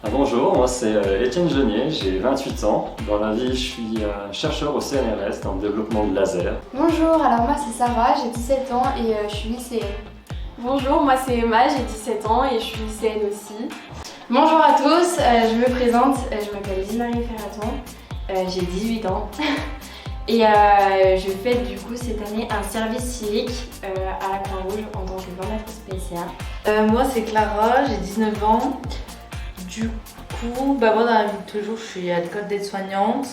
Bonjour, moi c'est Étienne Genier, j'ai 28 ans. Dans la vie, je suis chercheur au CNRS dans le développement de laser. Bonjour, alors moi c'est Sarah, j'ai 17 ans et je suis lycéenne. Bonjour, moi c'est Emma, j'ai 17 ans et je suis lycéenne aussi. Bonjour à tous, je me présente, je m'appelle Lise-Marie Ferraton, j'ai 18 ans et je fais du coup cette année un service civique à la Croix-Rouge en tant que formatrice PCA. Moi c'est Clara, j'ai 19 ans. Du coup, moi dans la vie de tous les jours, je suis à l'école d'aide-soignante.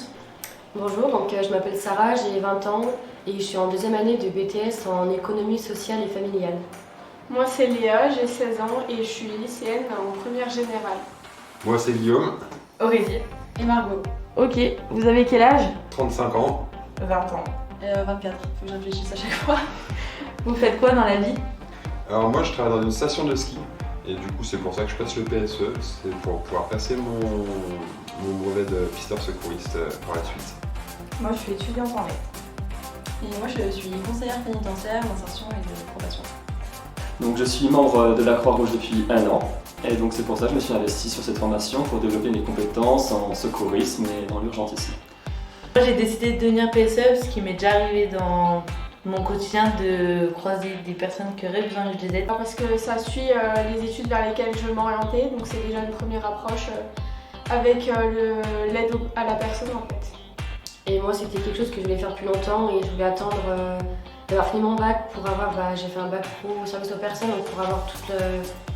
Bonjour, donc je m'appelle Sarah, j'ai 20 ans et je suis en deuxième année de BTS en économie sociale et familiale. Moi c'est Léa, j'ai 16 ans et je suis lycéenne en première générale. Moi c'est Guillaume, Aurélie Et Margot. Ok, vous avez quel âge? 35 ans. 20 ans. 24, faut que je réfléchisse à chaque fois. Vous faites quoi dans la vie? Alors moi je travaille dans une station de ski et du coup c'est pour ça que je passe le PSE, c'est pour pouvoir passer mon brevet de pisteur secouriste par la suite. Moi je suis étudiante en lettres. Et moi je suis conseillère pénitentiaire d'insertion et de probation. Donc je suis membre de la Croix-Rouge depuis 1 an et donc c'est pour ça que je me suis investi sur cette formation pour développer mes compétences en secourisme et dans l'urgentisme. Moi j'ai décidé de devenir PSE parce qu'il m'est déjà arrivé dans mon quotidien de croiser des personnes qui auraient besoin que je les aide. Parce que ça suit les études vers lesquelles je veux m'orienter, donc c'est déjà une première approche avec l'aide à la personne en fait. Et moi c'était quelque chose que je voulais faire depuis longtemps et je voulais attendre d'avoir fini mon bac pour avoir, j'ai fait un bac pro service aux personnes, donc pour avoir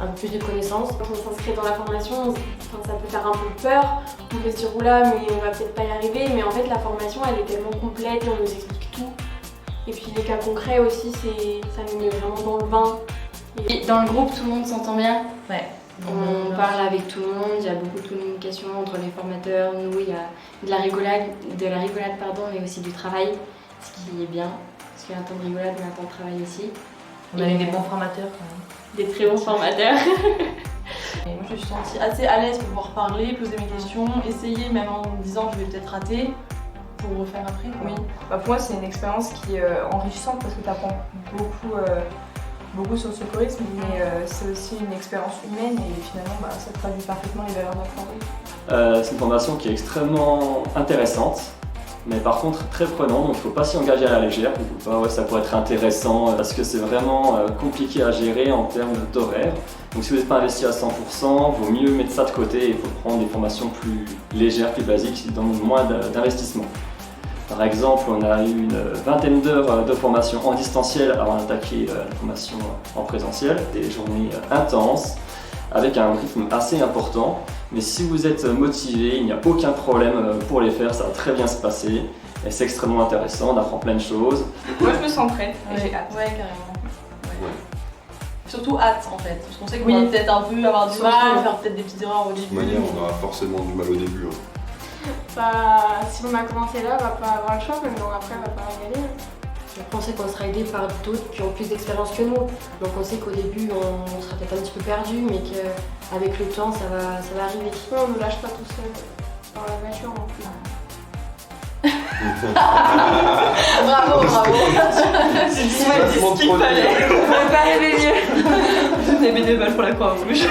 un peu plus de connaissances. Quand on s'inscrit dans la formation, ça peut faire un peu peur, on peut se dire oula mais on va peut-être pas y arriver, mais en fait la formation elle est tellement complète, on nous explique tout. Et puis les cas concrets aussi, ça nous met vraiment dans le bain. Et dans le groupe, tout le monde s'entend bien. Ouais. On parle avec tout le monde, il y a beaucoup de communication entre les formateurs, nous, il y a de la rigolade, mais aussi du travail, ce qui est bien, parce qu'il y a un temps de rigolade, mais un temps de travail aussi. On a eu des bons formateurs quand même. Des très bons formateurs. Et moi je me suis sentie assez à l'aise pour pouvoir parler, poser mes questions, essayer même en me disant je vais peut-être rater pour refaire après. Oui, pour moi c'est une expérience qui est enrichissante parce que tu apprends beaucoup sur le secourisme, mais c'est aussi une expérience humaine et finalement ça traduit parfaitement les valeurs de la Croix-Rouge. C'est une formation qui est extrêmement intéressante, mais par contre très prenante, donc il ne faut pas s'y engager à la légère. Ça pourrait être intéressant parce que c'est vraiment compliqué à gérer en termes d'horaire. Donc si vous n'êtes pas investi à 100%, il vaut mieux mettre ça de côté et il faut prendre des formations plus légères, plus basiques, qui demandent moins d'investissement. Par exemple, on a eu une vingtaine d'heures de formation en distanciel avant d'attaquer la formation en présentiel. Des journées intenses, avec un rythme assez important. Mais si vous êtes motivé, il n'y a aucun problème pour les faire, ça va très bien se passer. Et c'est extrêmement intéressant, on apprend plein de choses. Moi je me sens prête et j'ai hâte. Ouais, carrément. Ouais. Surtout hâte en fait, parce qu'on sait qu'on Oui. va peut-être un peu avoir du mal, faire peut-être des petites erreurs au De toute début. manière on aura forcément du mal au début. Si on a commencé là, on va pas avoir le choix, mais bon, après on va pas y aller. On sait qu'on sera aidé par d'autres qui ont plus d'expérience que nous. Donc on sait qu'au début on sera peut-être un petit peu perdu, mais qu'avec le temps ça va arriver. Ouais, on ne lâche pas tout seul dans la voiture non plus. Bravo. C'est ce qu'il fallait. On va pas rêver mieux. Des bénévoles pour la Croix-Rouge.